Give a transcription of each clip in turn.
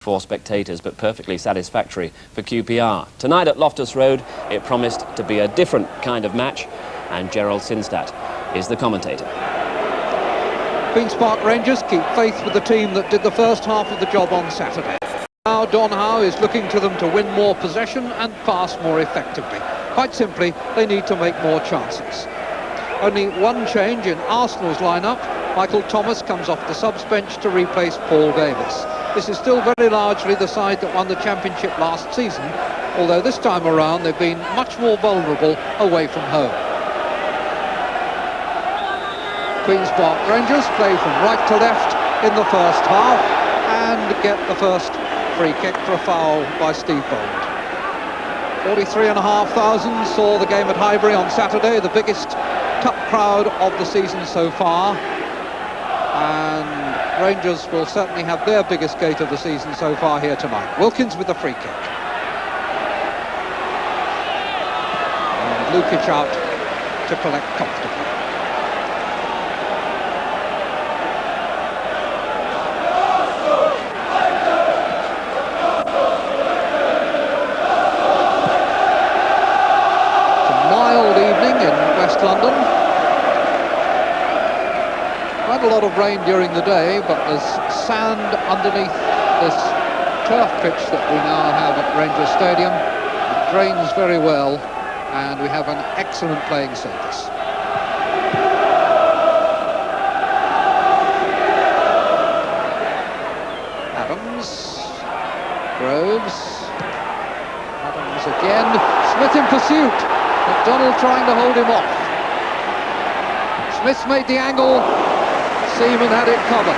for spectators, but perfectly satisfactory for QPR. Tonight at Loftus Road, it promised to be a different kind of match, and Gerald Sinstadt is the commentator. Queen's Park Rangers keep faith with the team that did the first half of the job on Saturday. Now Don Howe is looking to them to win more possession and pass more effectively. Quite simply, they need to make more chances. Only one change in Arsenal's lineup. Michael Thomas comes off the subs bench to replace Paul Davis. This is still very largely the side that won the championship last season, although this time around they've been much more vulnerable away from home. Queen's Park Rangers play from right to left in the first half and get the first free kick for a foul by Steve Bold. 43,500 saw the game at Highbury on Saturday, the biggest cup crowd of the season so far, and Rangers will certainly have their biggest gate of the season so far here tonight. Wilkins with the free kick. And Lukic out to collect comfortably. It's a mild evening in West London. Quite a lot of rain during the day, but there's sand underneath this turf pitch that we now have at Rangers Stadium. It drains very well, and we have an excellent playing surface. Adams, Groves, Adams again, Smith in pursuit, McDonald trying to hold him off. Smith made the angle. Seaman had it covered.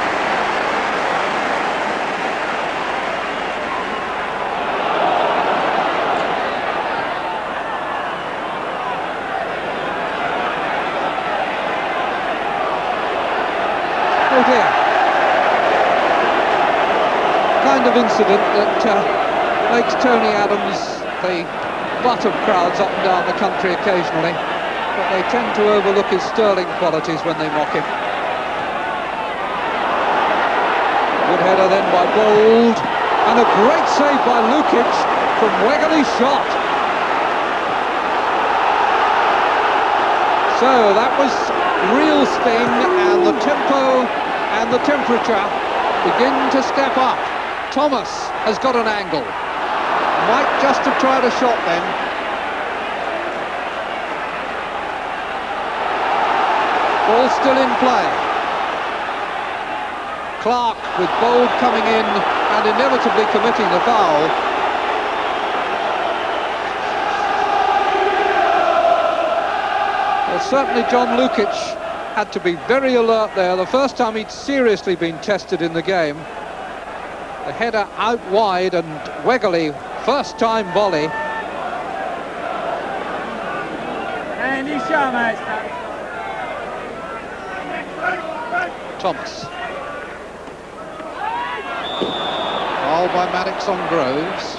Oh dear. Kind of incident that makes Tony Adams the butt of crowds up and down the country occasionally, but they tend to overlook his sterling qualities when they mock him. Good header then by Bold, and a great save by Lukic from Wegerle's shot. So that was real sting, and the tempo and the temperature begin to step up. Thomas has got an angle. Might just have tried a shot then. Ball still in play. Clark with Bold coming in and inevitably committing the foul. Well, certainly John Lukic had to be very alert there. The first time he'd seriously been tested in the game. The header out wide, and Wegerle, first time volley. Thomas. Foul by Maddox on Groves.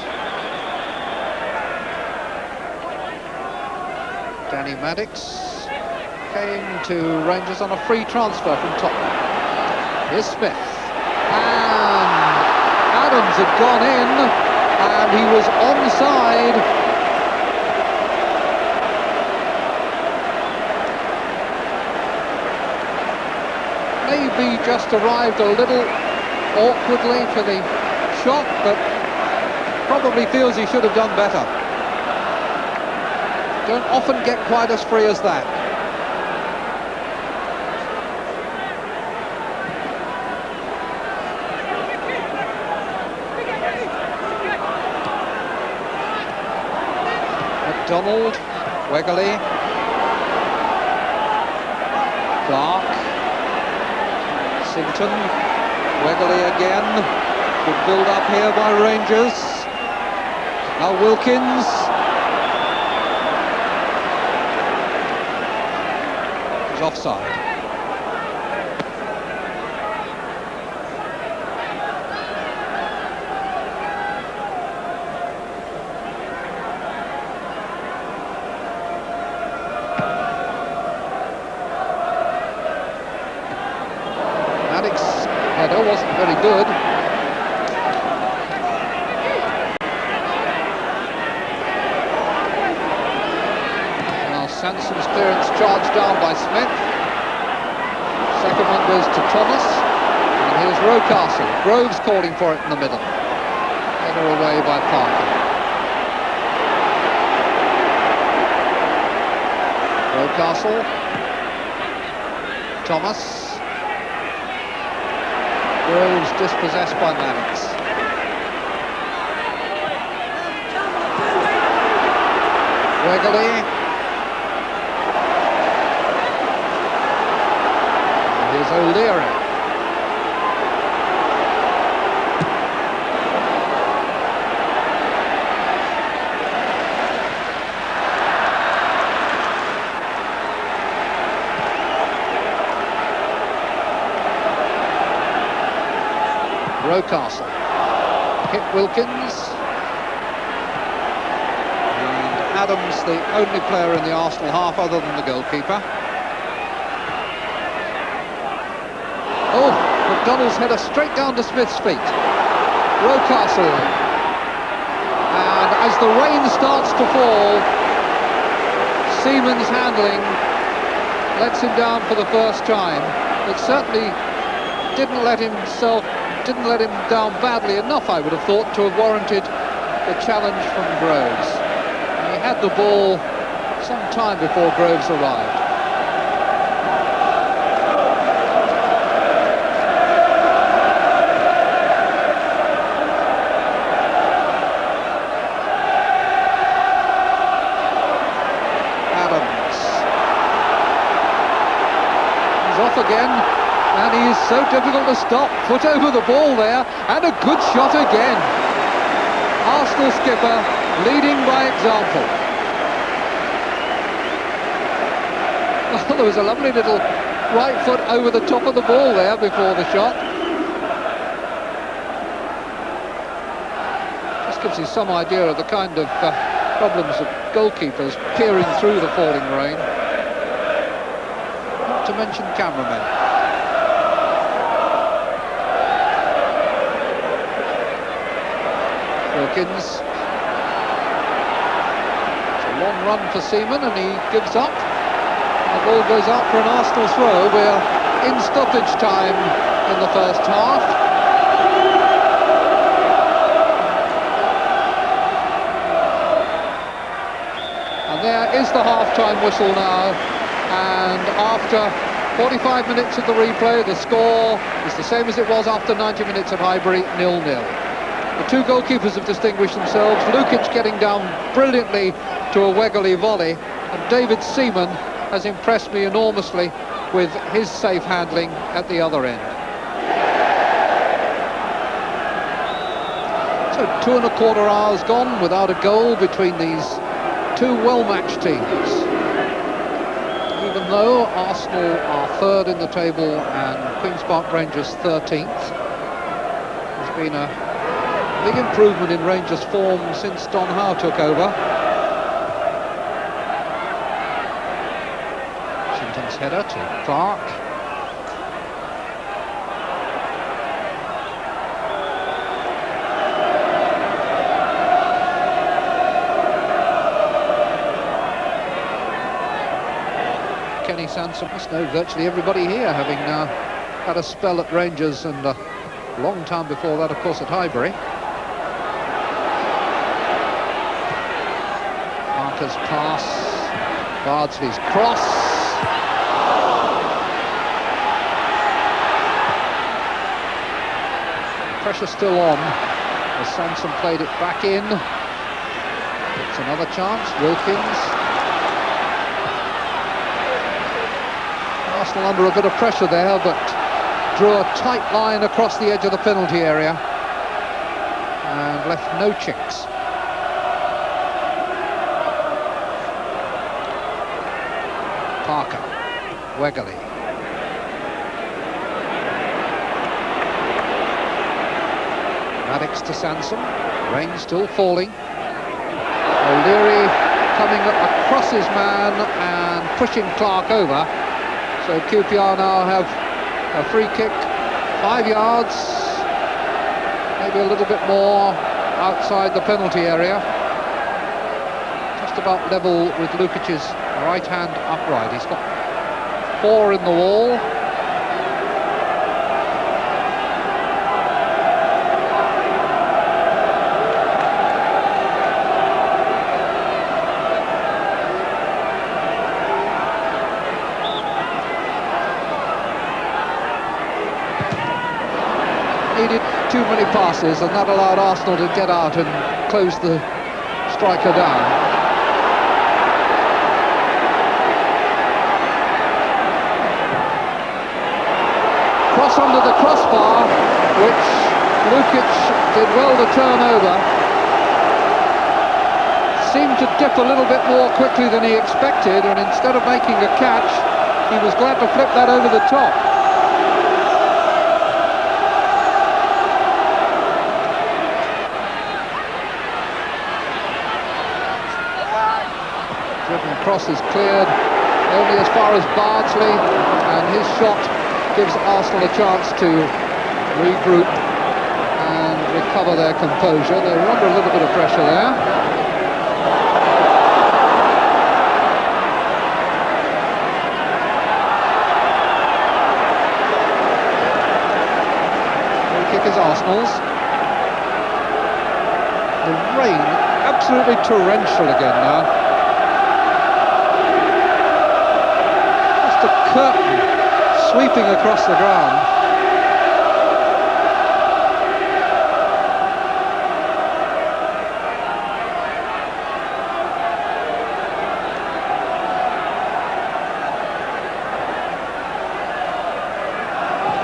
Danny Maddox came to Rangers on a free transfer from Tottenham. Here's Smith. And Adams had gone in, and he was onside. Maybe just arrived a little awkwardly for the shot, but probably feels he should have done better. Don't often get quite as free as that. McDonald, Wegerle, Clark, Sinton, Wegerle again. Good build up here by Rangers. Now Wilkins. He's offside. header wasn't very good. Sansom's clearance charged down by Smith. Second one goes to Thomas. And here's Rocastle. Groves calling for it in the middle. Header away by Parker. Rocastle. Thomas. Groves dispossessed by Maddox. Wegley. Here's O'Leary. Rocastle. Hit Wilkins. And Adams, the only player in the Arsenal half other than the goalkeeper. Oh, McDonald's header straight down to Smith's feet. Rocastle. And as the rain starts to fall, Seaman's handling lets him down for the first time. It certainly didn't let him down badly enough, I would have thought, to have warranted the challenge from Groves. And he had the ball some time before Groves arrived. Adams. He's off again. And he is so difficult to stop. Foot over the ball there, and a good shot again. Arsenal skipper leading by example. Oh, there was a lovely little right foot over the top of the ball there before the shot. Just gives you some idea of the kind of problems of goalkeepers peering through the falling rain. Not to mention cameramen. Wilkins. It's a long run for Seaman and he gives up. The ball goes out for an Arsenal throw. We're in stoppage time in the first half. And there is the half-time whistle now. And after 45 minutes of the replay, the score is the same as it was after 90 minutes at Highbury, 0-0. The two goalkeepers have distinguished themselves. Lukic getting down brilliantly to a Wegley volley, and David Seaman has impressed me enormously with his safe handling at the other end. So 2¼ hours gone without a goal between these two well-matched teams. Even though Arsenal are third in the table and Queen's Park Rangers 13th, there's been a big improvement in Rangers' form since Don Howe took over. Sinton's header to Clark. Kenny Sansom must know virtually everybody here, having had a spell at Rangers and a long time before that, of course, at Highbury. Parker's pass, Bardsley's cross. Pressure still on as Sansom played it back in. It's another chance, Wilkins. Arsenal under a bit of pressure there, but drew a tight line across the edge of the penalty area and left no chinks. Parker, Wegley. Maddox to Sansom, rain still falling. O'Leary coming across his man and pushing Clark over. So QPR now have a free kick, 5 yards, maybe a little bit more outside the penalty area. Just just about level with Lukic's right hand upright. He's got 4 in the wall. Needed too many passes, and that allowed Arsenal to get out and close the striker down. Cross under the crossbar, which Lukic did well to turn over. Seemed to dip a little bit more quickly than he expected, and instead of making a catch, he was glad to flip that over the top. Driven cross is cleared only as far as Bardsley, and his shot gives Arsenal a chance to regroup and recover their composure. They were under a little bit of pressure there. Free kick is Arsenal's. The rain absolutely torrential again now. Curtain sweeping across the ground.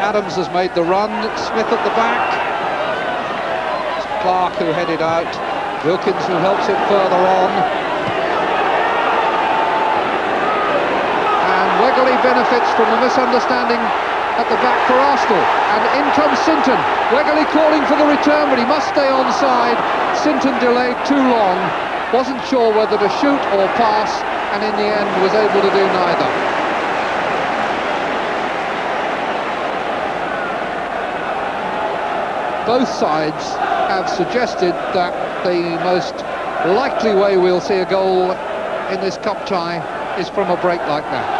Adams has made the run. Smith at the back. It's Clark who headed out. Wilkins who helps it further on. Wegley benefits from a misunderstanding at the back for Arsenal, and in comes Sinton. Wegley calling for the return, but he must stay onside. Sinton delayed too long, wasn't sure whether to shoot or pass, and in the end was able to do neither. Both sides have suggested that the most likely way we'll see a goal in this cup tie is from a break like that.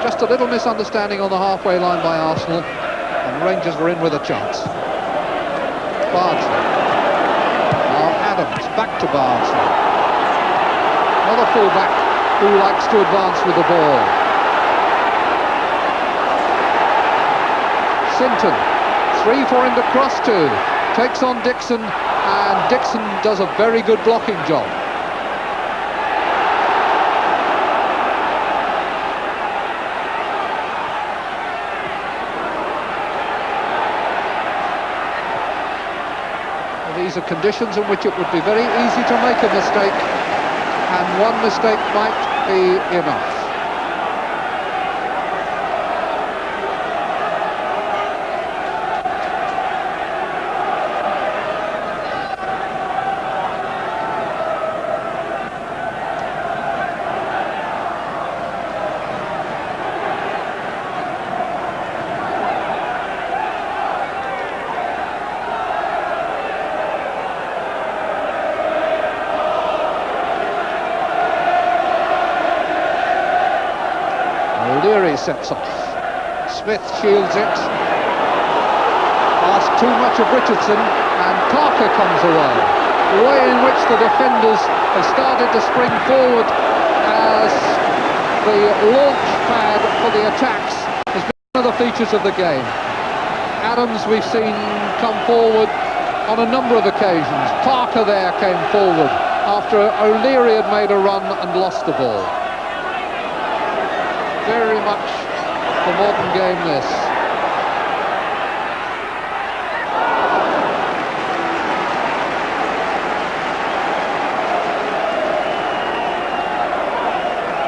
Just a little misunderstanding on the halfway line by Arsenal, and Rangers were in with a chance. Bardsley. Now Adams, back to Bardsley. Another fullback who likes to advance with the ball. Sinton, 3 for him to cross to. Takes on Dixon, and Dixon does a very good blocking job. These are conditions in which it would be very easy to make a mistake, and one mistake might be enough. Sets off. Smith shields it. Asked too much of Richardson, and Parker comes away. The way in which the defenders have started to spring forward as the launch pad for the attacks has been one of the features of the game. Adams we've seen come forward on a number of occasions. Parker there came forward after O'Leary had made a run and lost the ball. Very much the modern game, this.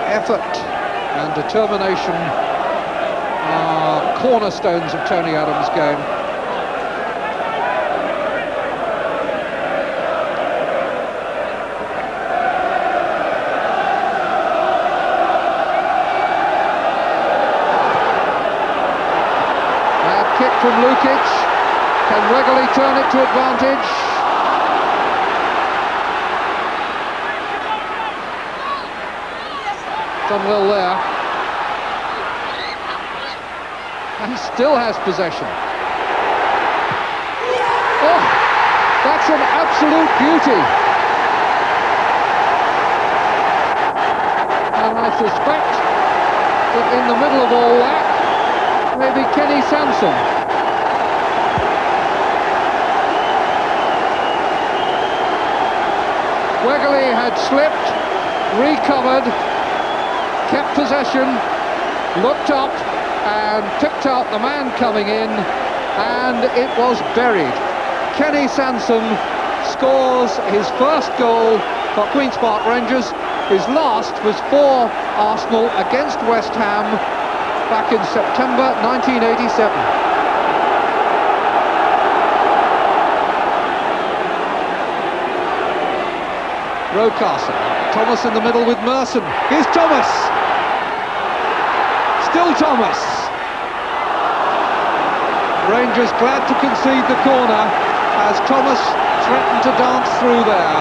Effort and determination are cornerstones of Tony Adams' game. From Lukic, can Wegley turn it to advantage? done well there. And still has possession. Oh, that's an absolute beauty. And I suspect that in the middle of all that, maybe Kenny Sansom. Wegley had slipped, recovered, kept possession, looked up and picked out the man coming in, and it was buried. Kenny Sansom scores his first goal for Queen's Park Rangers. His last was for Arsenal against West Ham back in September 1987. Rocastle, Thomas in the middle with Merson. Here's Thomas. Still Thomas. Rangers glad to concede the corner as Thomas threatened to dance through there.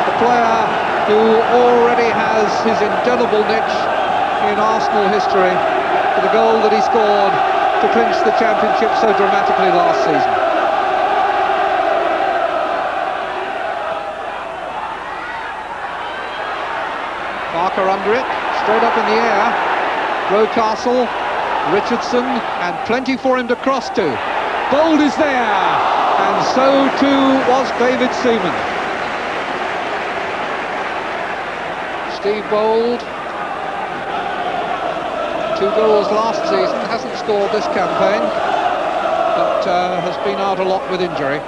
The player who already has his indelible niche in Arsenal history for the goal that he scored to clinch the championship so dramatically last season. Parker under it, straight up in the air. Rocastle, Richardson, and plenty for him to cross to. Bold is there, and so too was David Seaman. Steve Bold, 2 goals last season, hasn't scored this campaign, but has been out a lot with injury.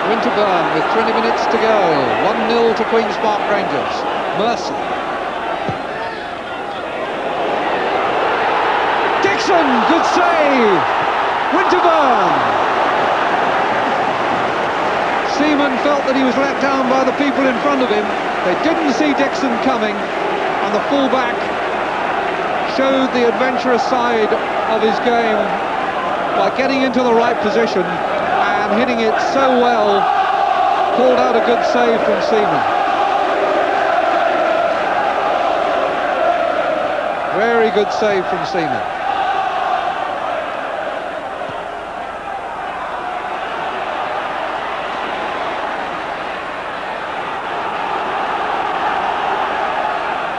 Winterburn with 20 minutes to go. 1-0 to Queen's Park Rangers. Mercy. Dixon, good save. Winterburn. Seaman felt that he was let down by the people in front of him. They didn't see Dixon coming, and the fullback showed the adventurous side of his game by getting into the right position and hitting it so well, called out a good save from Seaman. Very good save from Seaman.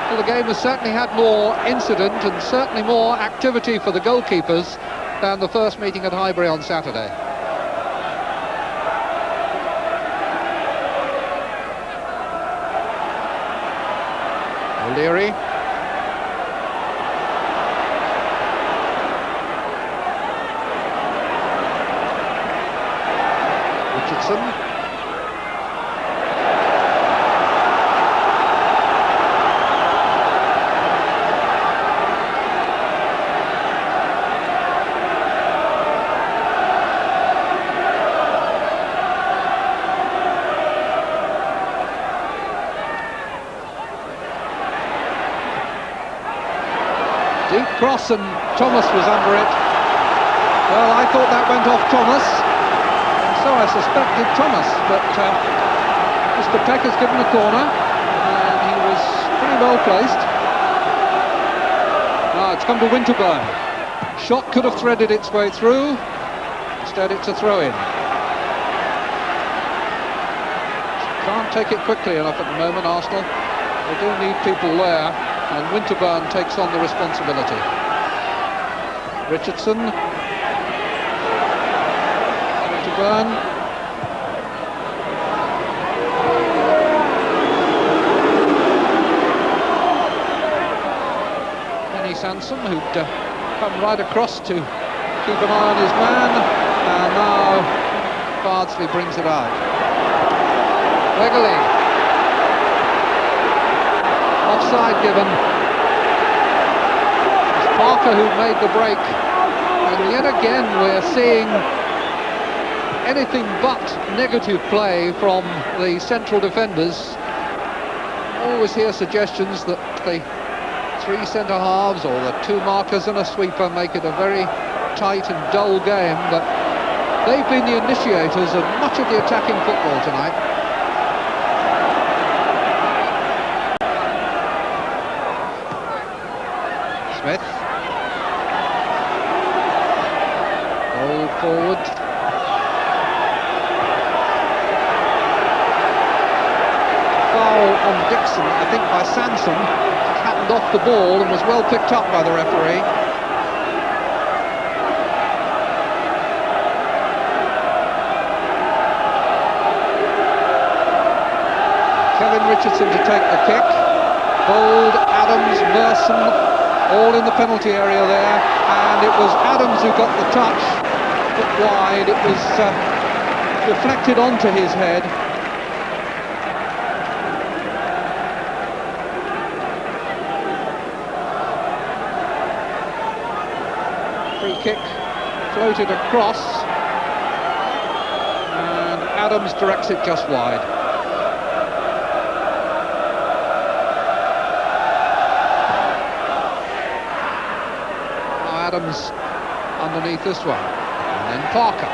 Well, the game has certainly had more incident and certainly more activity for the goalkeepers than the first meeting at Highbury on Saturday. O'Leary. Richardson. Deep cross and Thomas was under it. Well, I thought that went off Thomas, and so I suspected Thomas, but Mr. Pecker's given a corner, and he was pretty well placed. Ah, it's come to Winterburn. Shot could have threaded its way through, instead it's a throw-in. Can't take it quickly enough at the moment, Arsenal. They do need people there. And Winterburn takes on the responsibility. Richardson. Winterburn. Kenny Sansom, who'd come right across to keep an eye on his man. And now Bardsley brings it out. Wegley. Offside given. It's Parker who made the break, and yet again we're seeing anything but negative play from the central defenders. Always hear suggestions that the 3 centre-halves or the 2 markers and a sweeper make it a very tight and dull game, but They've been the initiators of much of the attacking football tonight. Smith. Roll forward. Foul on Dixon, I think by Sansom. Happened off the ball and was well picked up by the referee. Kevin Richardson to take the kick. Bold, Adams, Merson, all in the penalty area there, and it was Adams who got the touch, but wide. It was deflected onto his head. Free kick floated across, and Adams directs it just wide. Adams underneath this one, and then Parker.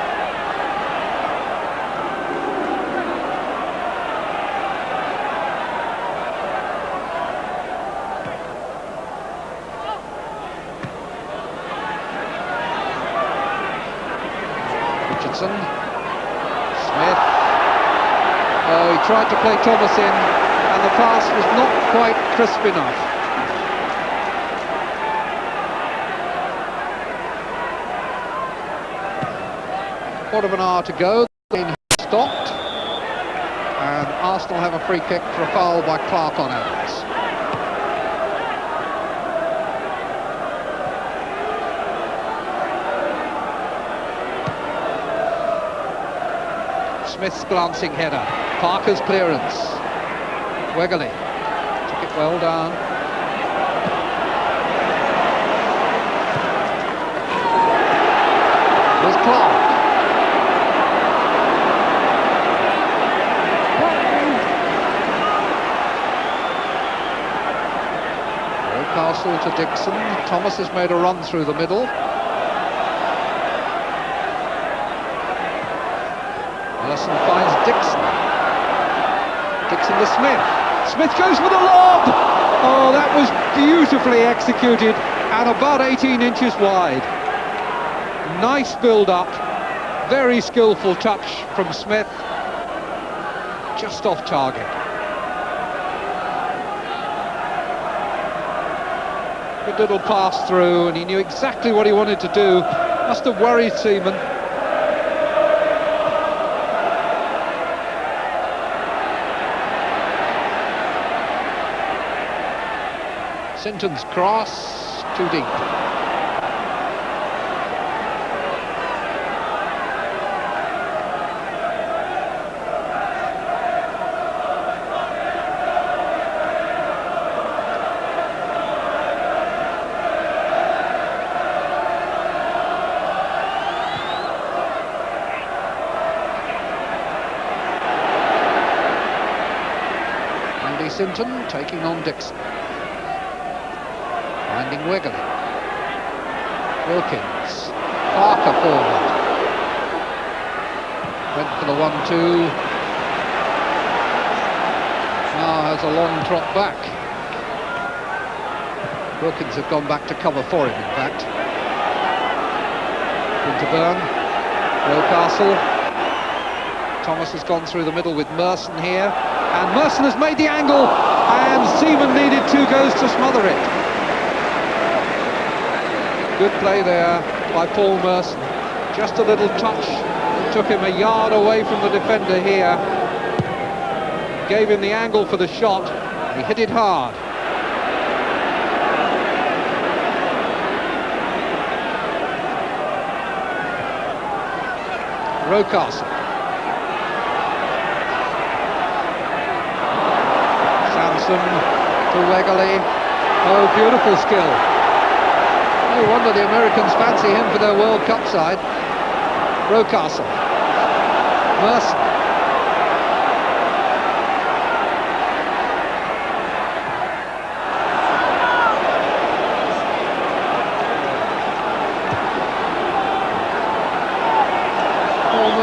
Richardson, Smith. Oh, he tried to play Thomas in, and the pass was not quite crisp enough. Quarter of an hour to go, then stopped, and Arsenal have a free kick for a foul by Clark on Adams. Smith's glancing header, Parker's clearance, Wegerle took it well down. Here's Clark. Castle to Dixon. Thomas has made a run through the middle. Merson finds Dixon. Dixon to Smith. Smith goes for the lob! Oh, that was beautifully executed and about 18 inches wide. Nice build-up. Very skillful touch from Smith. Just off target. Good little pass through, and he knew exactly what he wanted to do. Must have worried Seaman. Sinton's cross, too deep. Sinton taking on Dixon. Finding Wegerle. Wilkins. Parker forward. Went for the 1-2. Now has a long trot back. Wilkins had gone back to cover for him, in fact. Winterburn. Rocastle. Thomas has gone through the middle with Merson here. And Merson has made the angle, and Seaman needed 2 goes to smother it. Good play there by Paul Merson. Just a little touch that took him a yard away from the defender here. Gave him the angle for the shot. He hit it hard. Rocastle. To Wegerle. Oh, beautiful skill. No wonder the Americans fancy him for their World Cup side. Rocastle. Merson.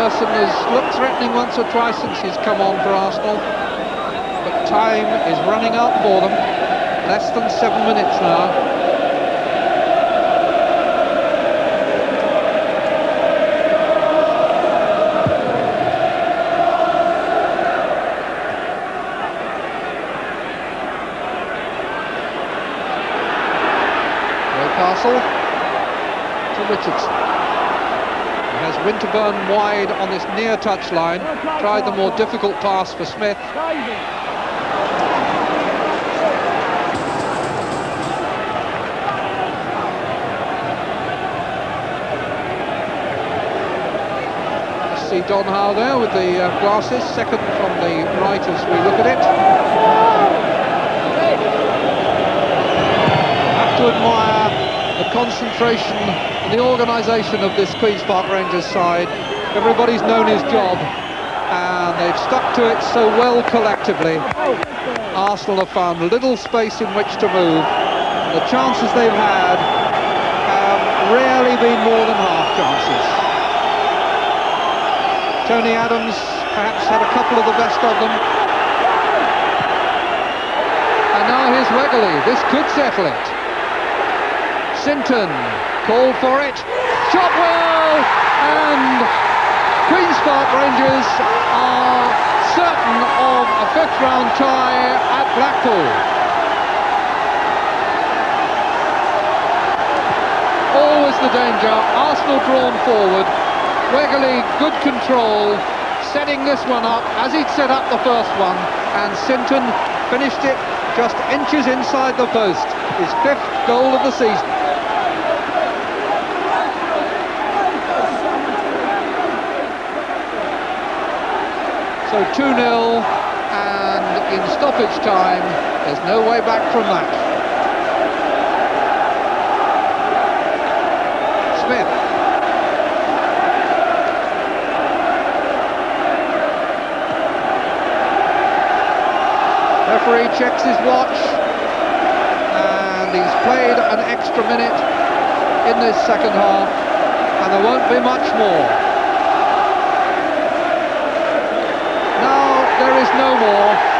Merson has looked threatening once or twice since he's come on for Arsenal, but time is running out for them. Less than 7 minutes now. Castle to Richardson. He has Winterburn wide on this near touchline. Tried the more difficult pass for Smith. Let's see Donhow there with the glasses, second from the right as we look at it. Have to admire the concentration and the organisation of this Queen's Park Rangers side. Everybody's known his job and they've stuck to it so well collectively. Arsenal have found little space in which to move. The chances they've had have rarely been more than half chances. Tony Adams perhaps had a couple of the best of them. And now here's Wegerle. This could settle it. Sinton called for it, shot well, and Queen's Park Rangers are certain of a fifth-round tie at Blackpool. Always the danger, Arsenal drawn forward, Wegerle good control, setting this one up as he'd set up the first one, and Sinton finished it just inches inside the post, his fifth goal of the season. So 2-0, and in stoppage time, there's no way back from that. Smith. Referee checks his watch, and he's played an extra minute in this second half, and there won't be much more. There is no more.